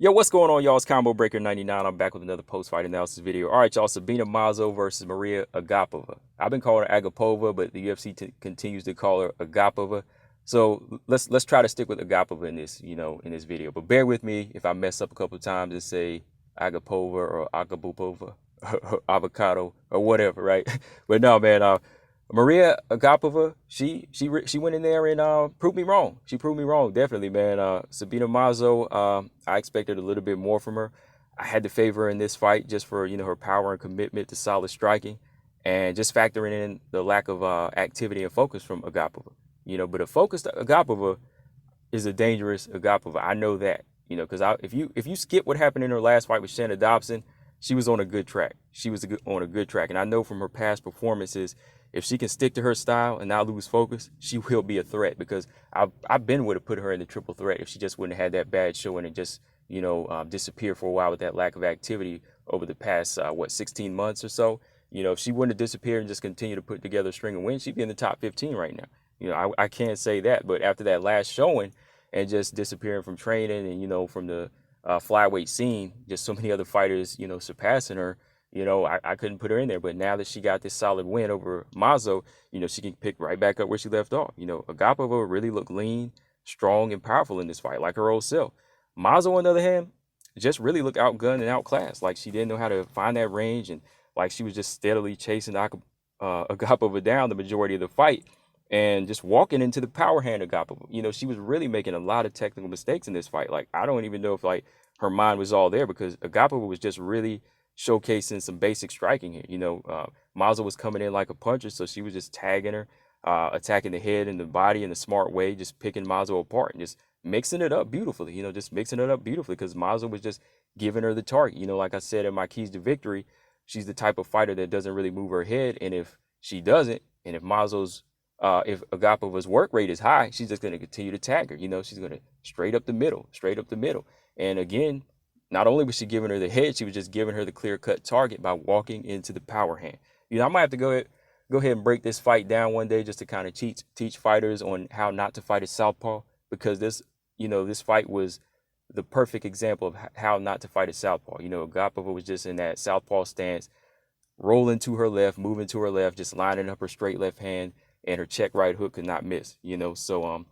Yo, what's going on, y'all? It's Combo Breaker 99. I'm back with another post-fight analysis video. All right, y'all. Sabina Mazo versus Mariya Agapova. I've been calling her Agapova, but the UFC continues to call her Agapova. So let's try to stick with Agapova in this video. But bear with me if I mess up a couple of times and say Agapova or Agapova, avocado or whatever, right? But no, man. Mariya Agapova, she went in there and proved me wrong. She proved me wrong, definitely, man. Sabina Mazo, I expected a little bit more from her. I had to favor her in this fight just for her power and commitment to solid striking, and just factoring in the lack of activity and focus from Agapova. But a focused Agapova is a dangerous Agapova. I know that. Because if you skip what happened in her last fight with Shanna Dobson, she was on a good track. She was on a good track, and I know from her past performances, if she can stick to her style and not lose focus, she will be a threat. Because I've been would have put her in the triple threat if she just wouldn't have had that bad showing and just disappear for a while with that lack of activity over the past 16 months or so. If she wouldn't have disappeared and just continue to put together a string of wins, she'd be in the top 15 right now. I can't say that, but after that last showing and just disappearing from training and from the flyweight scene, just so many other fighters surpassing her. I couldn't put her in there. But now that she got this solid win over Mazo, she can pick right back up where she left off. Agapova really looked lean, strong, and powerful in this fight, like her old self. Mazo, on the other hand, just really looked outgunned and outclassed. Like she didn't know how to find that range, and like she was just steadily chasing Agapova down the majority of the fight and just walking into the power hand of Agapova. She was really making a lot of technical mistakes in this fight. Like, I don't even know if like her mind was all there, because Agapova was just really showcasing some basic striking here. Mazo was coming in like a puncher, so she was just tagging her, attacking the head and the body in a smart way, just picking Mazo apart and just mixing it up beautifully. Because Mazo was just giving her the target. Like I said in my keys to victory, she's the type of fighter that doesn't really move her head, and if she doesn't, and if Agapova's work rate is high, she's just going to continue to tag her. She's going to straight up the middle. And again, not only was she giving her the head, she was just giving her the clear-cut target by walking into the power hand. I might have to go ahead and break this fight down one day just to kind of teach fighters on how not to fight a southpaw, because this fight was the perfect example of how not to fight a southpaw. Agapova was just in that southpaw stance, rolling to her left, moving to her left, just lining up her straight left hand, and her check right hook could not miss. So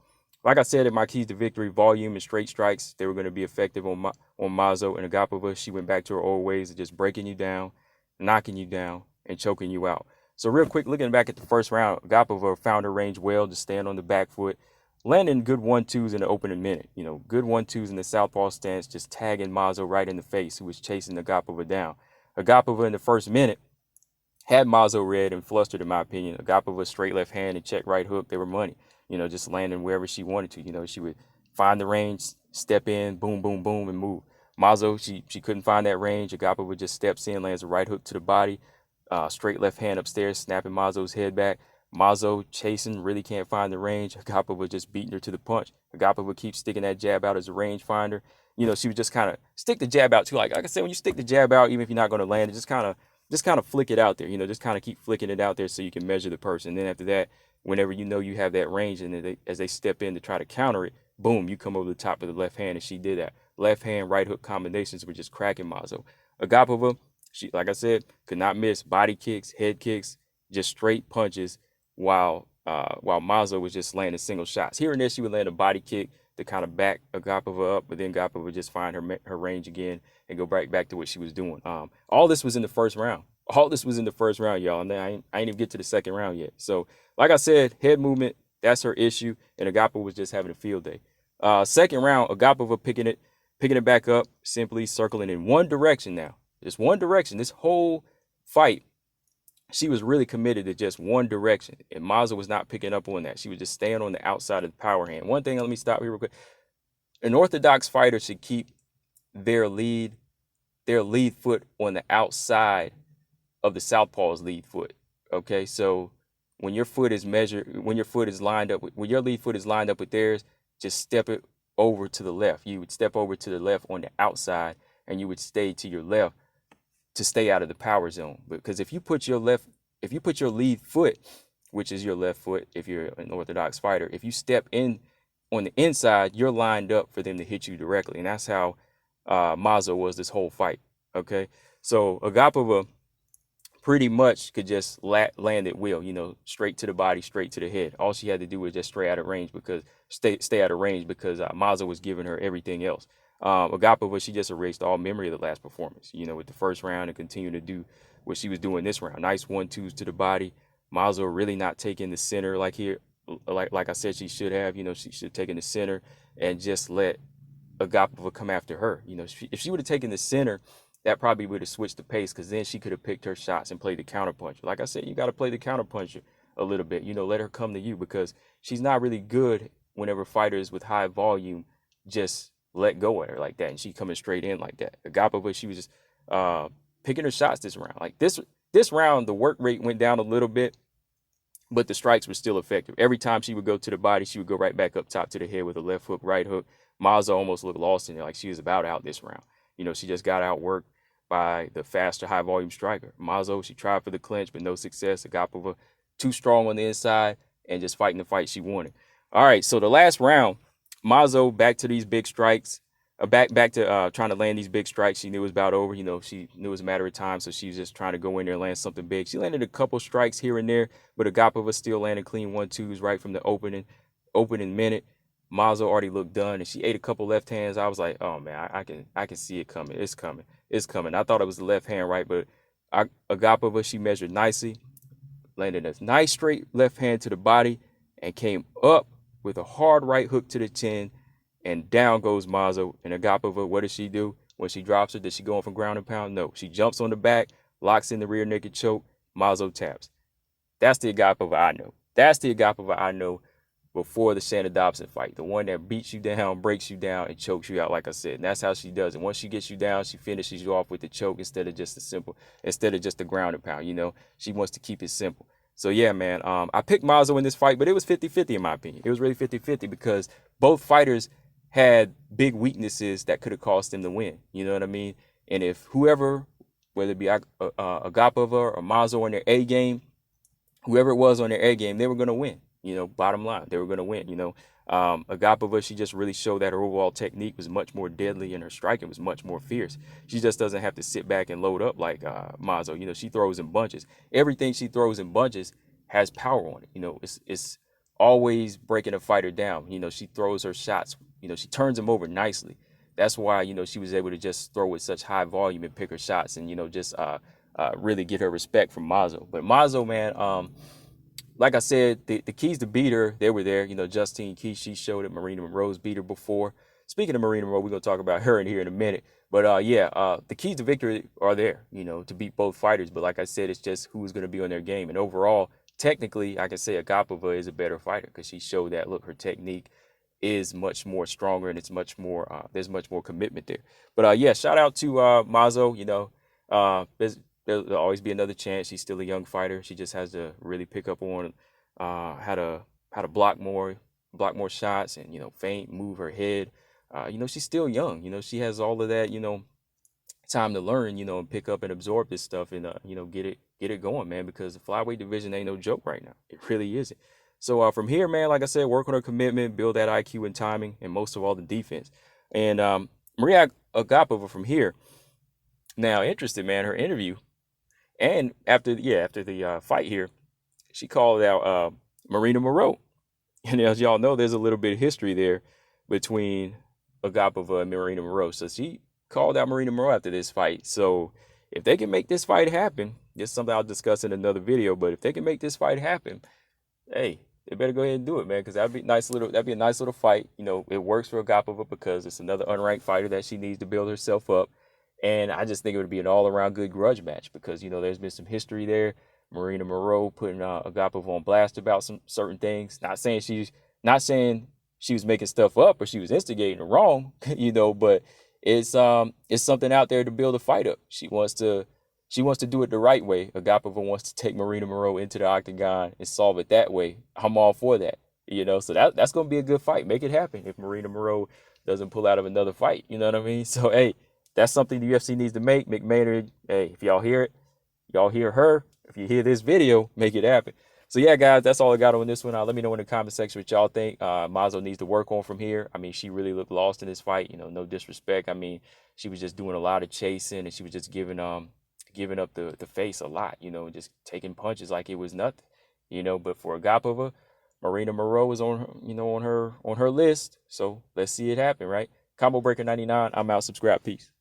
like I said in my keys to victory, volume and straight strikes, they were going to be effective on Mazo and Agapova. She went back to her old ways of just breaking you down, knocking you down, and choking you out. So real quick, looking back at the first round, Agapova found her range well, just stand on the back foot, landing good 1-2s in the opening minute. Good 1-2s in the southpaw stance, just tagging Mazo right in the face, who was chasing Agapova down. Agapova in the first minute had Mazo red and flustered, in my opinion. Agapova straight left hand and check right hook, they were money. Just landing wherever she wanted to. She would find the range, step in, boom, boom, boom, and move. Mazo, she couldn't find that range. Agapova just steps in, lands a right hook to the body, straight left hand upstairs, snapping Mazo's head back. Mazo chasing, really can't find the range. Agapova just beating her to the punch. Agapova keeps sticking that jab out as a range finder. She would just kind of stick the jab out too. Like I said, when you stick the jab out, even if you're not going to land it, just kind of flick it out there. Just kind of keep flicking it out there so you can measure the person. And then after that, whenever you have that range, and as they step in to try to counter it, boom, you come over the top of the left hand, and she did that. Left hand, right hook combinations were just cracking Mazo. Agapova, she, like I said, could not miss body kicks, head kicks, just straight punches, while Mazo was just landing single shots. Here and there, she would land a body kick to kind of back Agapova up, but then Agapova would just find her range again and go back to what she was doing. All this was in the first round. Y'all. And I ain't even get to the second round yet. So, like I said, head movement, that's her issue, and Agapova was just having a field day. Second round, Agapova picking it back up, simply circling in one direction now. Just one direction. This whole fight, she was really committed to just one direction, and Mazo was not picking up on that. She was just staying on the outside of the power hand. One thing, let me stop here real quick. An orthodox fighter should keep their lead foot on the outside of the southpaw's lead foot. Okay, so when your lead foot is lined up with theirs, just step it over to the left. You would step over to the left on the outside, and you would stay to your left to stay out of the power zone. Because if you put your lead foot, which is your left foot, if you're an orthodox fighter, if you step in on the inside, you're lined up for them to hit you directly, and that's how Mazo was this whole fight. Okay, so Agapova pretty much could just land at will, straight to the body, straight to the head. All she had to do was just stay out of range because Mazo was giving her everything else. Agapova, she just erased all memory of the last performance, with the first round and continued to do what she was doing this round. Nice 1-2s to the body. Mazo really not taking the center like I said she should have. She should have taken the center and just let Agapova come after her. If she would have taken the center, that probably would have switched the pace, because then she could have picked her shots and played the counterpuncher. Like I said, you got to play the counterpuncher a little bit. Let her come to you, because she's not really good whenever fighters with high volume just let go at her like that, and she coming straight in like that. Agapova, she was just picking her shots this round. Like this round, the work rate went down a little bit, but the strikes were still effective. Every time she would go to the body, she would go right back up top to the head with a left hook, right hook. Mazo almost looked lost in there, like she was about out this round. She just got outworked by the faster, high volume striker. Mazo, she tried for the clinch, but no success. Agapova, too strong on the inside and just fighting the fight she wanted. All right, so the last round, Mazo back to these big strikes, back to trying to land these big strikes. She knew it was about over. She knew it was a matter of time, so she was just trying to go in there and land something big. She landed a couple strikes here and there, but Agapova still landed clean 1-2s right from the opening minute. Mazo already looked done, and she ate a couple left hands. I was like, oh man, I can see it coming. It's coming. I thought it was the left hand, right? But Agapova, she measured nicely, landed a nice straight left hand to the body, and came up with a hard right hook to the chin, and down goes Mazo. And Agapova, what does she do when she drops her? Does she go on for ground and pound? No. She jumps on the back, locks in the rear naked choke. Mazo taps. That's the Agapova I know. That's the Agapova I know before the Shannon Dobson fight. The one that beats you down, breaks you down, and chokes you out, like I said. And that's how she does it. Once she gets you down, she finishes you off with the choke instead of just the ground and pound. She wants to keep it simple. So yeah, man, I picked Mazo in this fight, but it was 50-50 in my opinion. It was really 50-50 because both fighters had big weaknesses that could have cost them the win. You know what I mean? And if whoever, whether it be Agapova or Mazo on their A game, whoever it was on their A game, they were going to win. Bottom line, they were going to win. Agapova, she just really showed that her overall technique was much more deadly and her striking was much more fierce. She just doesn't have to sit back and load up like Mazo. She throws in bunches. Everything she throws in bunches has power on it. It's always breaking a fighter down. She throws her shots. She turns them over nicely. That's why, she was able to just throw with such high volume and pick her shots and, just really get her respect from Mazo. But Mazo, man, like I said, the keys to beat her, they were there. Justine Keys, she showed it. Marina Monroe's beat her before. Speaking of Marina Monroe, we're going to talk about her in here in a minute. But the keys to victory are there, to beat both fighters. But like I said, it's just who's going to be on their game. And overall, technically, I can say Agapova is a better fighter because she showed that, look, her technique is much more stronger and it's much more, there's much more commitment there. But shout out to Mazo, there'll always be another chance. She's still a young fighter. She just has to really pick up on how to block more shots and feint, move her head. She's still young. She has all of that time to learn. And pick up and absorb this stuff and get it going, man. Because the flyweight division ain't no joke right now. It really isn't. So from here, man, like I said, work on her commitment, build that IQ and timing, and most of all the defense. And Mariya Agapova from here. Now, interesting, man. Her interview. And after the fight here, she called out Marina Monroe. And as y'all know, there's a little bit of history there between Agapova and Marina Monroe. So she called out Marina Monroe after this fight. So if they can make this fight happen, this is something I'll discuss in another video, but if they can make this fight happen, hey, they better go ahead and do it, man, because that'd be a nice little fight. It works for Agapova because it's another unranked fighter that she needs to build herself up. And I just think it would be an all-around good grudge match because, there's been some history there. Marina Monroe putting Agapova on blast about some certain things. Not saying she was making stuff up or she was instigating it wrong, but it's something out there to build a fight up. She wants to do it the right way. Agapova wants to take Marina Monroe into the octagon and solve it that way. I'm all for that. So that's going to be a good fight. Make it happen if Marina Monroe doesn't pull out of another fight. You know what I mean? So, hey, that's something the UFC needs to make. McMaynard, hey, if y'all hear it, y'all hear her. If you hear this video, make it happen. So yeah, guys, that's all I got on this one. Let me know in the comment section what y'all think. Mazo needs to work on from here. I mean, she really looked lost in this fight. You know, no disrespect. I mean, she was just doing a lot of chasing, and she was just giving up the face a lot. You know, just taking punches like it was nothing. You know, but for Agapova, Marina Moreau is on her list. So let's see it happen, right? Combo Breaker 99. I'm out. Subscribe. Peace.